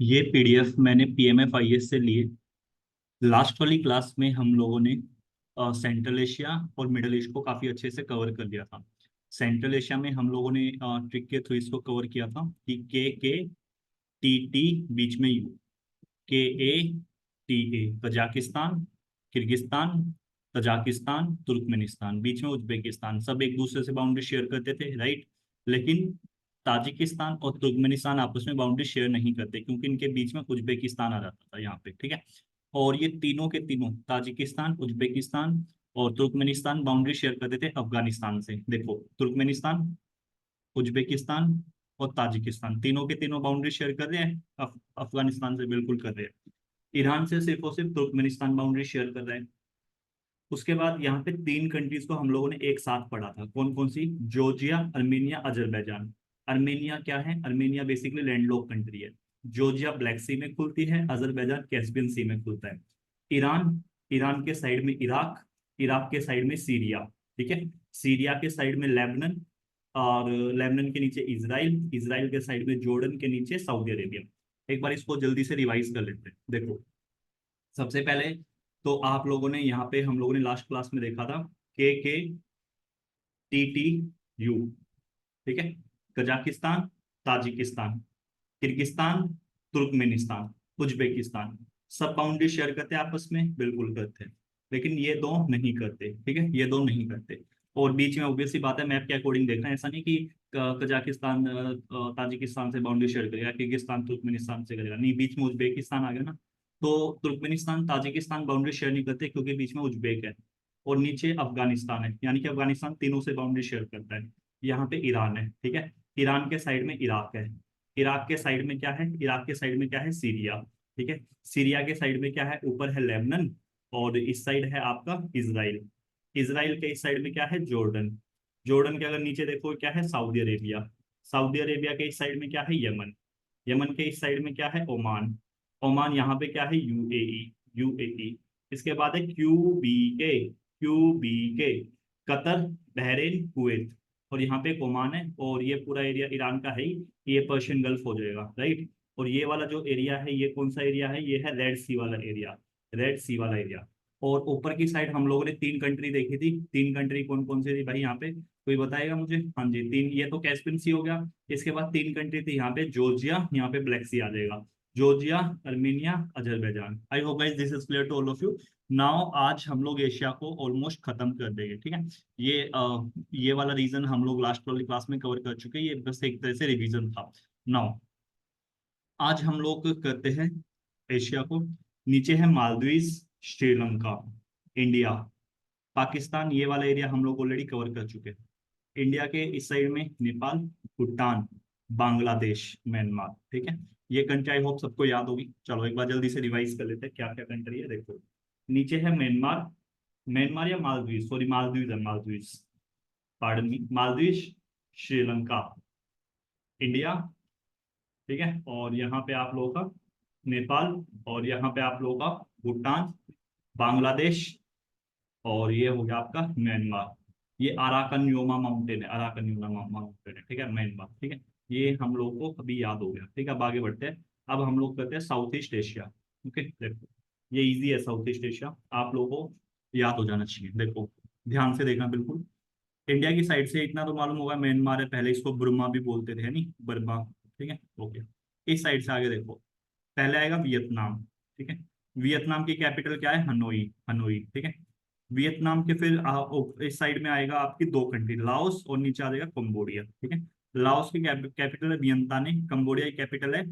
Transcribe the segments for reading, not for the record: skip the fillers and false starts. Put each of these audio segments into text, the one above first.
ये पीडीएफ मैंने पीएमएफआईएस से लिए। लास्ट वाली क्लास में हम लोगों ने सेंट्रल एशिया और मिडल ईस्ट को काफी अच्छे से कवर कर लिया था। सेंट्रल एशिया में हम लोगों ने ट्रिक के थ्रू इसको कवर किया था कि के टी टी बीच में U, K A T A, Kazakhstan, Kyrgyzstan, Tajikistan, Turkmenistan, बीच में उज्बेकिस्तान, सब एक दूसरे से बाउंड्री शेयर करते थे, राइट। लेकिन ताजिकिस्तान और तुर्कमेनिस्तान आपस में बाउंड्री शेयर नहीं करते क्योंकि इनके बीच में उज्बेकिस्तान आ जाता था यहाँ पे, ठीक है। और ये तीनों के तीनों, ताजिकिस्तान, उज्बेकिस्तान और तुर्कमेनिस्तान, बाउंड्री शेयर करते थे अफगानिस्तान से। देखो, तुर्कमेनिस्तान, उज्बेकिस्तान और ताजिकिस्तान तीनों के तीनों बाउंड्री शेयर कर रहे हैं अफगानिस्तान से, बिल्कुल कर रहे हैं। ईरान से सिर्फ और सिर्फ तुर्कमेनिस्तान बाउंड्री शेयर कर रहा है। उसके बाद यहाँ पे तीन कंट्रीज को हम लोगों ने एक साथ पढ़ा था, कौन कौन सी? Georgia, Armenia, Azerbaijan. अर्मेनिया क्या है? अर्मेनिया बेसिकली लैंडलॉक कंट्री है। जॉर्जिया ब्लैक सी में खुलती है, अजरबैजान कैस्पियन सी में खुलता है। ईरान, ईरान के साइड में इराक, इराक के साइड में सीरिया, ठीक है। सीरिया के साइड में लेबनन, और लेबनन के नीचे इसराइल, इसराइल के साइड में जॉर्डन, के नीचे सऊदी अरेबिया। एक बार इसको जल्दी से रिवाइज कर लेते हैं। देखो, सबसे पहले तो आप लोगों ने यहाँ पे, हम लोगों ने लास्ट क्लास में देखा था के टी टी यू, ठीक है। Kazakhstan, Tajikistan, Kyrgyzstan, Turkmenistan, Uzbekistan, सब बाउंड्री शेयर करते हैं आपस में, बिल्कुल करते हैं। लेकिन ये दो नहीं करते, ठीक है, ये दो नहीं करते। और बीच में ऑब्वियस सी बात है, मैप के अकॉर्डिंग देखना है, ऐसा नहीं कि कजाकिस्तान ताजिकिस्तान से बाउंड्री शेयर करेगा, किर्गिस्तान तुर्कमेनिस्तान से करेगा, नहीं, बीच में उज्बेकिस्तान आ गया ना। तो तुर्कमेनिस्तान ताजिकिस्तान बाउंड्री शेयर नहीं करते क्योंकि बीच में उज्बेक है। और नीचे अफगानिस्तान है, यानी कि अफगानिस्तान तीनों से बाउंड्री शेयर करता है। यहाँ पे ईरान है, ठीक है। ईरान के साइड में इराक है। इराक के साइड में क्या है? इराक के साइड में क्या है? सीरिया, ठीक है। सीरिया के साइड में क्या है? ऊपर है लेबनन, और इस साइड है आपका इसराइल। इसराइल के इस साइड में क्या है? जॉर्डन। जॉर्डन के अगर नीचे देखो क्या है? Saudi Arabia. सऊदी अरेबिया के इस साइड में क्या है? यमन। यमन के इस साइड में क्या है? ओमान। ओमान यहाँ पे क्या है? UAE, UAE. इसके बाद है क्यूबीए, क्यूबीके, कतर, बहरीन, कुवैत। और यहाँ पे एक ओमान है, और ये पूरा एरिया ईरान का है ही, ये पर्शियन गल्फ हो जाएगा, राइट। और ये वाला जो एरिया है, ये कौन सा एरिया है? ये है रेड सी वाला एरिया, रेड सी वाला एरिया। और ऊपर की साइड हम लोगों ने तीन कंट्री देखी थी। तीन कंट्री कौन कौन सी थी भाई यहाँ पे? कोई बताएगा मुझे? हाँ जी, तीन, ये तो कैस्पियन सी हो गया। इसके बाद तीन कंट्री थी यहाँ पे, जॉर्जिया, यहाँ पे ब्लैक सी आ जाएगा। Georgia, Armenia, Azerbaijan. I hope guys this is clear to all of you. Now आज हम लोग एशिया को ऑलमोस्ट खत्म कर देंगे, ठीक है। ये वाला रीजन हम लोग लास्ट वाली क्लास में कवर कर चुके हैं, ये बस एक तरह से रिवीजन था। नाउ आज हम लोग करते हैं एशिया को। नीचे है मालदीव, श्रीलंका, इंडिया, पाकिस्तान, ये वाला एरिया हम लोग ऑलरेडी कवर कर चुके हैं। इंडिया के इस साइड में नेपाल, भूटान, बांग्लादेश, म्यांमार, ठीक है। ये कंट्री आई होप सबको याद होगी। चलो एक बार जल्दी से रिवाइज कर लेते हैं क्या क्या कंट्री है। देखो, नीचे है म्यांमार, म्यांमार या मालदीव, सॉरी मालदीव है, Maldives, pardon me, Maldives, Sri Lanka, India, ठीक है। और यहाँ पे आप लोगों का नेपाल, और यहाँ पे आप लोगों का भूटान, बांग्लादेश, और ये हो गया आपका म्यांमार। ये अराकन योमा माउंटेन है, अराकन योमा माउंटेन है, ठीक है, म्यांमार, ठीक है। ये हम लोग को अभी याद हो गया, ठीक है। अब आगे बढ़ते हैं। अब हम लोग करते हैं साउथ ईस्ट एशिया। ओके, देखो, ये इजी है, साउथ ईस्ट एशिया आप लोगों को याद हो जाना चाहिए। देखो, ध्यान से देखना बिल्कुल। इंडिया की साइड से इतना तो मालूम होगा, म्यांमार है, पहले इसको बुर्मा भी बोलते थे, है नहीं, बर्मा, ठीक है, ओके। इस साइड से आगे देखो, पहले आएगा वियतनाम, ठीक है। वियतनाम की कैपिटल क्या है? हनोई, हनोई, ठीक है। वियतनाम के फिर इस साइड में आएगा आपकी दो कंट्री, लाओस, और नीचे आ जाएगा कंबोडिया, ठीक है। लाओस की कैपिटल है वियंताने, कंबोडिया की कैपिटल है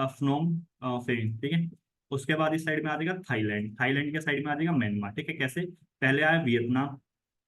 फ्नोम फेन, ठीक है। उसके बाद इस साइड में आ जाएगा थाईलैंड, थाईलैंड के साइड में आ जाएगा म्यांमार, ठीक है। कैसे? पहले आया वियतनाम,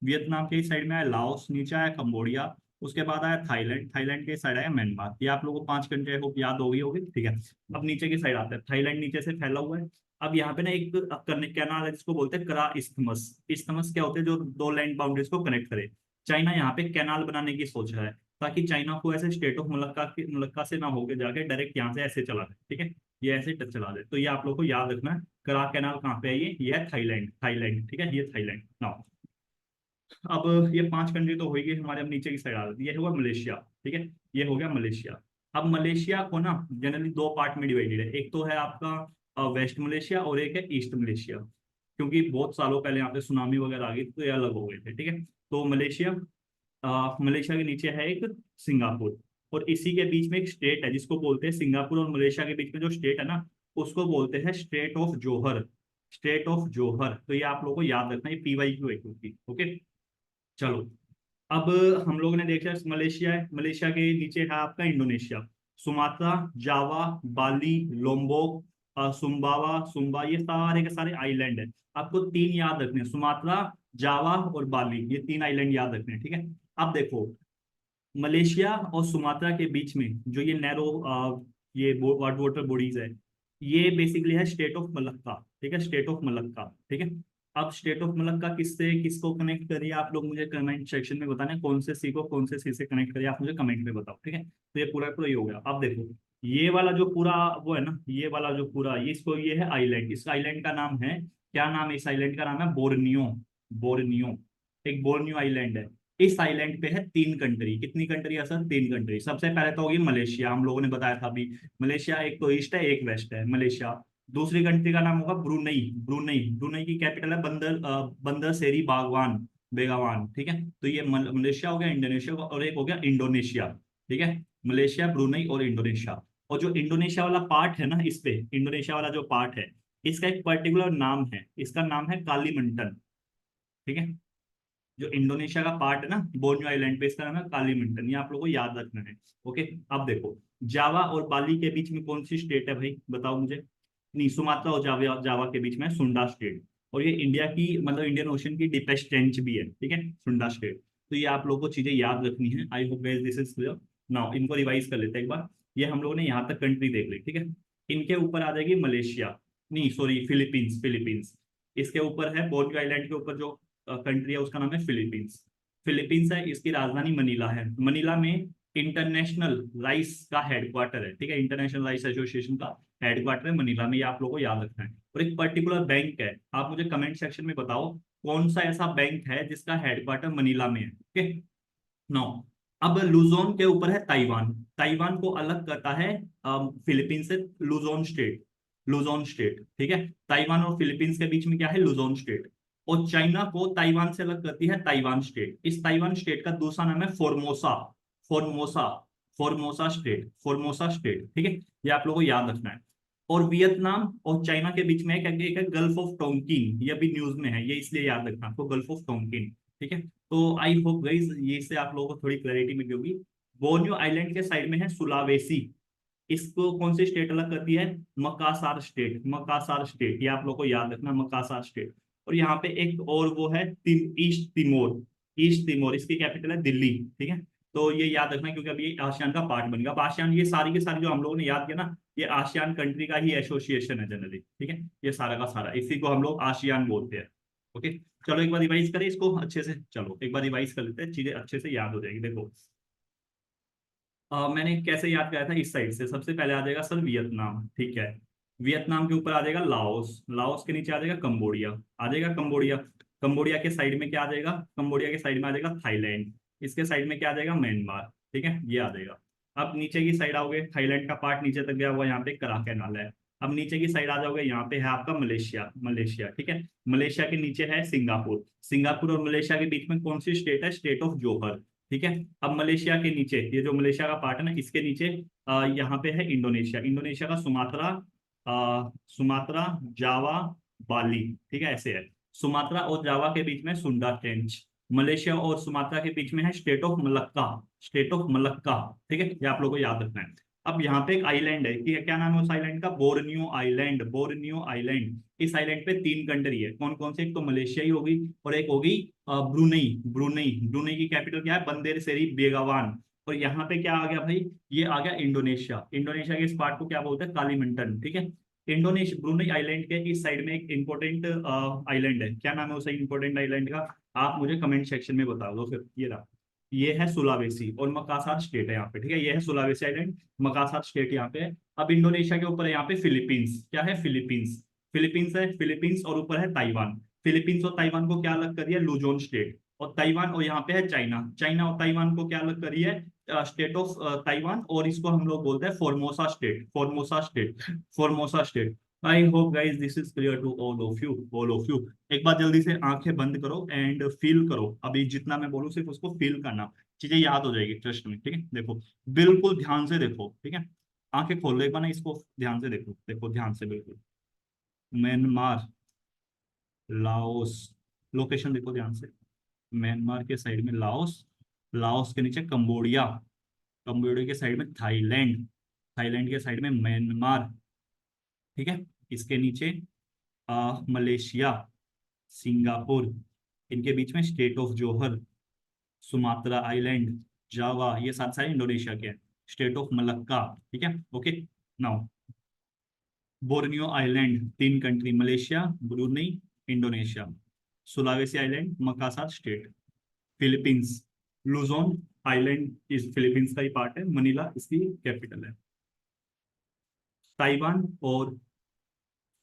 वियतनाम के इस साइड में आया लाओस, नीचे आया कंबोडिया, उसके बाद आया थाईलैंड, थाईलैंड के साइड आया म्यांमार। ये आप लोगों को पांच कंट्री होप याद हो गई होगी, ठीक है। अब नीचे की साइड आता है, थाईलैंड नीचे से फैला हुआ है। अब यहाँ पे ना एक कैनाल है जिसको बोलते हैं करा इस्थमस। इस्थमस क्या होते हैं? जो दो लैंड बाउंड्रीज को कनेक्ट करे। चाइना यहाँ पे कैनाल बनाने की सोच रहा है, ताकि चाइना को ऐसे स्टेट ऑफ मलक्का से ना होके जाके डायरेक्ट यहाँ से ऐसे चला दे, ठीक है। ये ऐसे टच चला दे, तो ये आप लोग को याद रखना है। करा कैनाल कहाँ पे है? ये है थाईलैंड, थाईलैंड, ठीक है, ये थाईलैंड ना। अब ये पांच कंट्री तो हो गई हमारे। अब नीचे की साइड आ जाती है, ये होगा मलेशिया, ठीक है, ये हो गया मलेशिया। अब मलेशिया को ना जनरली दो पार्ट में डिवाइडेड है, एक तो है आपका वेस्ट मलेशिया और एक है ईस्ट मलेशिया, क्योंकि बहुत सालों पहले यहाँ पे सुनामी वगैरह आ गई तो ये अलग हो गए थे, ठीक है। तो मलेशिया, मलेशिया के नीचे है एक सिंगापुर, और इसी के बीच में एक स्टेट है जिसको बोलते हैं, सिंगापुर और मलेशिया के बीच में जो स्टेट है ना, उसको बोलते हैं state of Johor. State of Johor, तो ये आप लोगों को याद रखना, ये PYQ है क्योंकि, ओके। चलो, अब हम लोगों ने देखा मलेशिया है, मलेशिया के नीचे है आपका इंडोनेशिया, सुमात्रा, जावा, बाली, लोम्बोक, सुम्बावा, सुम्बा, ये सारे के सारे आइलैंड है। आपको तीन याद रखने हैं, सुमात्रा, जावा और बाली, ये तीन आइलैंड याद रखने हैं, ठीक है। अब देखो, मलेशिया और सुमात्रा के बीच में जो ये नैरो ये वाटर बॉडीज है, ये बेसिकली है स्टेट ऑफ मलक्का, ठीक है, स्टेट ऑफ मलक्का, ठीक है। अब स्टेट ऑफ मलक्का किससे किसको कनेक्ट करिए, आप लोग मुझे कमेंट सेक्शन में बताना, कौन से सी को कौन से सी से कनेक्ट करिए, आप मुझे कमेंट में बताओ, ठीक है। तो ये पूरा पूरा ये हो गया। अब देखो, ये वाला जो पूरा वो है ना, ये वाला जो पूरा ये इसको, ये है आइलैंड, इस आइलैंड का नाम है, क्या नाम है इस आइलैंड का, नाम है बोर्नियो। बोर्नियो, एक बोर्नियो आइलैंड है। इस आइलैंड पे है तीन कंट्री, कितनी कंट्री है सर, तीन कंट्री। सबसे पहले तो होगी मलेशिया, हम लोगों ने बताया था अभी, मलेशिया एक तो ईस्ट है एक वेस्ट है, मलेशिया। दूसरी कंट्री का नाम होगा ब्रुनई। ब्रुनई, ब्रुनई की कैपिटल है बंदर सेरी बागवान, बेगावान, ठीक है। तो ये मलेशिया हो गया, इंडोनेशिया और एक हो गया इंडोनेशिया, ठीक है। मलेशिया, ब्रुनई और इंडोनेशिया। और जो इंडोनेशिया वाला पार्ट है ना, इस पे इंडोनेशिया वाला जो पार्ट है, इसका एक पर्टिकुलर नाम है, इसका नाम है कालीमंटन, ठीक है। जो इंडोनेशिया का पार्ट है ना बोर्नियो आइलैंड पे, इसका नाम है कालीमंटन, ये आप लोगों को याद रखना है, ओके। अब देखो, जावा और बाली के बीच में कौन सी स्टेट है भाई, बताओ मुझे। नहीं, सुमात्रा और जावा जावा के बीच में है सुंडा स्टेट, और ये इंडिया की मतलब इंडियन ओशन की डीपेस्ट ट्रेंच भी है, ठीक है, सुंडा स्टेट। तो ये आप लोगों को चीजें याद रखनी है। आई hope guys this is clear. Now इनको रिवाइज कर लेते हैं एक बार। ये हम लोगों ने यहाँ तक कंट्री देख ली, ठीक है। इनके ऊपर आ जाएगी मलेशिया, नहीं सॉरी, फिलीपींस, फिलीपींस। इसके ऊपर है बोर्नियो आइलैंड के ऊपर जो कंट्री है उसका नाम है फिलीपींस। फिलीपींस है, इसकी राजधानी मनीला है। मनीला में इंटरनेशनल राइस का हेडक्वार्टर है, ठीक है, इंटरनेशनल राइस एसोसिएशन का हेडक्वार्टर है मनीला में, ये आप लोगों को याद रखना है। और एक पर्टिकुलर बैंक है, आप मुझे कमेंट सेक्शन में बताओ कौन सा ऐसा बैंक है जिसका हेडक्वार्टर मनीला में है, ओके। नो, अब लुजोन के ऊपर है ताइवान। ताइवान को अलग करता है फिलीपींस से लुजोन स्टेट, लुजोन स्टेट, ठीक है। ताइवान और फिलीपींस के बीच में क्या है, लुजोन स्टेट। और चाइना को ताइवान से अलग करती है ताइवान स्टेट। इस ताइवान स्टेट का दूसरा नाम है Formosa, Formosa, Formosa state, Formosa state, ठीक है। ये आप लोगों को याद रखना है। और वियतनाम और चाइना के बीच में एक है गल्फ ऑफ टोंकिन, ये भी न्यूज में है, ये इसलिए याद रखना आपको, गल्फ ऑफ टोंकिन, ठीक है। तो आई होप गाइज ये से आप लोगों को थोड़ी क्लैरिटी मिली होगी। बोर्नियो आइलैंड के साइड में है सुलावेसी, इसको कौन सी स्टेट अलग करती है, मकासार स्टेट, मकासार स्टेट, ये आप लोग को याद रखना, मकासार स्टेट। और यहाँ पे एक और वो है ईस्ट तिमोर, ईस्ट तिमोर, इसकी कैपिटल है दिल्ली, ठीक है। तो ये याद रखना क्योंकि अभी ये आसियान का पार्ट बन गया। अब आसियान, ये सारी के सारी जो हम लोगों ने याद किया ना, ये आसियान कंट्री का ही एसोसिएशन है जनरली, ठीक है। ये सारा का सारा, इसी को हम लोग आसियान बोलते हैं, ओके। चलो एक बार रिवाइज करें इसको अच्छे से, चलो एक बार रिवाइज कर लेते हैं, चीजें अच्छे से याद हो जाएगी। देखो, मैंने कैसे याद किया था, इस साइड से सबसे पहले आ जाएगा सर वियतनाम, ठीक है। वियतनाम के ऊपर आ जाएगा लाओस, लाओस के नीचे आ जाएगा कंबोडिया, आ जाएगा कंबोडिया। कंबोडिया के साइड में क्या आ जाएगा, कंबोडिया के साइड में आ जाएगा थाईलैंड। इसके साइड में क्या आ जाएगा, म्यांमार, ठीक है, ये आ जाएगा। अब नीचे की साइड आओगे, थाईलैंड का पार्ट नीचे तक गया हुआ, यहाँ पे करा कैनाल है। अब नीचे की साइड आ जाओगे, यहाँ पे है आपका मलेशिया, मलेशिया, ठीक है। मलेशिया के नीचे है सिंगापुर, सिंगापुर और मलेशिया के बीच में कौन सी स्टेट है, स्टेट ऑफ जोहर, ठीक है। अब मलेशिया के नीचे, ये जो मलेशिया का पार्ट है ना, इसके नीचे यहाँ पे है इंडोनेशिया, इंडोनेशिया का सुमात्रा, सुमात्रा, जावा, बाली, ठीक है, ऐसे है। सुमात्रा और जावा के बीच में सुंडा ट्रेंच। मलेशिया और सुमात्रा के बीच में है state of Malacca, state of Malacca, ठीक है, ये आप लोगों को याद रखना है। अब यहाँ पे एक आइलैंड है कि क्या नाम है उस आइलैंड का, बोर्नियो आइलैंड, बोर्नियो आइलैंड। इस आइलैंड पे तीन कंट्री है, कौन कौन से, एक तो मलेशिया ही होगी और एक होगी ब्रुनई, ब्रुनई, ब्रुनई की कैपिटल क्या है, बंदर सेरी बेगावान। और यहाँ पे क्या आ गया भाई, ये आ गया इंडोनेशिया, इंडोनेशिया के इस पार्ट को क्या बोलते हैं, कालीमंटन, ठीक है। इंडोनेशिया ब्रुनई आइलैंड के इस साइड में एक इंपॉर्टेंट आइलैंड है, क्या नाम है उस इंपॉर्टेंट आइलैंड का, आप मुझे कमेंट सेक्शन में बता दो फिर। ये रहा, ये है सुलावेसी और मकासार स्टेट है यहाँ पे, ठीक है, ये है सुलावेसी आइलैंड, मकासार स्टेट यहाँ पे है। अब इंडोनेशिया के ऊपर है यहाँ पे फिलीपींस, क्या है, फिलीपींस, फिलीपींस है, फिलीपींस और ऊपर है ताइवान। फिलीपींस और ताइवान को क्या अलग कर दिया, लुजोन स्टेट। और ताइवान और यहाँ पे है चाइना, चाइना और ताइवान को क्या अलग करी है, स्टेट ऑफ ताइवान, और इसको हम लोग बोलते हैं Formosa state, Formosa state, Formosa state. I hope guys this is clear to all of you, all of you. एक बार जल्दी से आंखें बंद करो एंड फील करो, अभी जितना मैं बोलूँ सिर्फ उसको फील करना, चीजें याद हो जाएगी, ट्रस्ट में, ठीक है। देखो, बिल्कुल ध्यान से देखो, ठीक है। आंखें खोल लो एक बार ना, इसको ध्यान से देखो, देखो ध्यान से बिल्कुल। म्यांमार, लाओस, लोकेशन देखो ध्यान से। म्यांमार के साइड में लाओस, लाओस के नीचे कंबोडिया, कंबोडिया के साइड में थाईलैंड, थाईलैंड के साइड में म्यांमार, ठीक है। इसके नीचे मलेशिया, सिंगापुर, इनके बीच में state of Johor, Sumatra island, Java, ये सात सारे इंडोनेशिया के हैं। स्टेट ऑफ मलक्का, ठीक है, ओके। नाउ बोर्नियो आइलैंड, तीन country, Malaysia, Brunei, Indonesia. Sulawesi island, Makassar state. Philippines, Luzon island इस फिलीपींस का ही पार्ट है, मनीला इसकी कैपिटल है। ताइवान और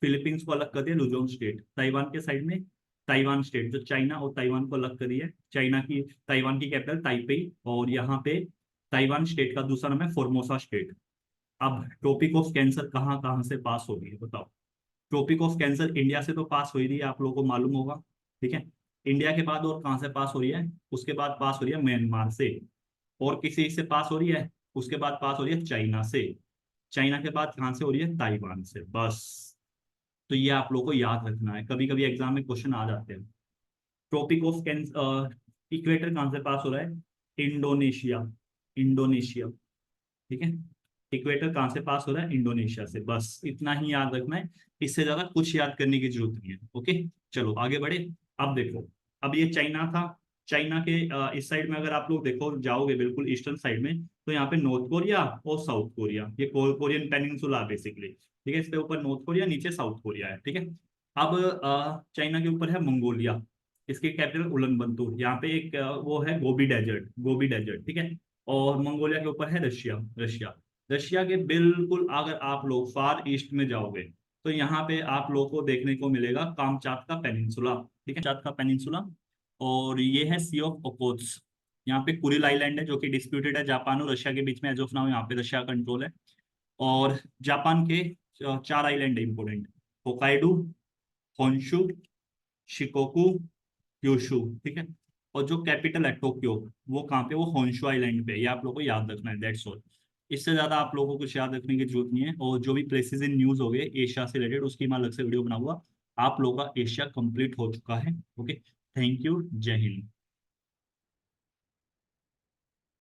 फिलीपींस को अलग कर दिया लुजोन स्टेट। ताइवान के साइड में ताइवान स्टेट, जो चाइना और ताइवान को अलग कर दिया है। चाइना की, ताइवान की कैपिटल ताइपेई, और यहाँ पे ताइवान स्टेट का दूसरा नाम है फॉर्मोसा स्टेट। अब टॉपिक ऑफ कैंसर कहाँ कहाँ से पास हो रही है बताओ। ट्रॉपिक ऑफ कैंसर इंडिया से तो पास हो ही रही है, आप लोगों को मालूम होगा, ठीक है। इंडिया के बाद और कहाँ से पास हो रही है, उसके बाद पास हो रही है म्यांमार से, और किसी से पास हो रही है, उसके बाद पास हो रही है चाइना से, चाइना के बाद कहाँ से हो रही है, ताइवान से, बस। तो ये आप लोगों को याद रखना है, कभी कभी एग्जाम में क्वेश्चन आ जाते हैं। ट्रॉपिक ऑफ कैंसर, इक्वेटर कहाँ से पास हो रहा है, इंडोनेशिया, इंडोनेशिया, ठीक है। इक्वेटर कहाँ से पास हो रहा है, इंडोनेशिया से, बस इतना ही याद रखना है, इससे ज्यादा कुछ याद करने की जरूरत नहीं है, ओके। चलो आगे बढ़े। अब देखो, अब ये चाइना था, चाइना के इस साइड में अगर आप लोग देखो जाओगे बिल्कुल ईस्टर्न साइड में, तो यहाँ पे नॉर्थ कोरिया और साउथ कोरिया, ये कोरियन पेनिनसुला बेसिकली, ठीक है। इसके ऊपर नॉर्थ कोरिया, नीचे साउथ कोरिया है, ठीक है। अब चाइना के ऊपर है मंगोलिया, इसकी कैपिटल उलन, यहाँ पे एक वो है गोबी डेजर्ट, गोबी डेजर्ट, ठीक है। और मंगोलिया के ऊपर है रशिया, रशिया। रशिया के बिल्कुल अगर आप लोग फार ईस्ट में जाओगे, तो यहाँ पे आप लोगों को देखने को मिलेगा कामचात का पेनिनसुला, ठीक है, चात का पेनिनसुला। और ये है सी ऑफ ओकोत्स, यहाँ पे कुरिल आइलैंड है जो कि डिस्प्यूटेड है जापान और रशिया के बीच में, एज ऑफ नाउ यहाँ पे रशिया कंट्रोल है। और जापान के चार आइलैंड है important, Hokkaido, Honshu, Shikoku, Kyushu, ठीक है। और जो कैपिटल है टोक्यो, वो कहाँ पे, वो होन्शु आइलैंड पे है। ये आप लोगों को याद रखना है, दैट्स ऑल। इससे ज्यादा आप लोगों को कुछ याद रखने की जरूरत नहीं है। और जो भी प्लेसेस इन न्यूज हो गए एशिया से रिलेटेड, उसकी मैं अलग से वीडियो बनाऊंगा। आप लोगों का एशिया कंप्लीट हो चुका है, ओके। थैंक यू, जय हिंद।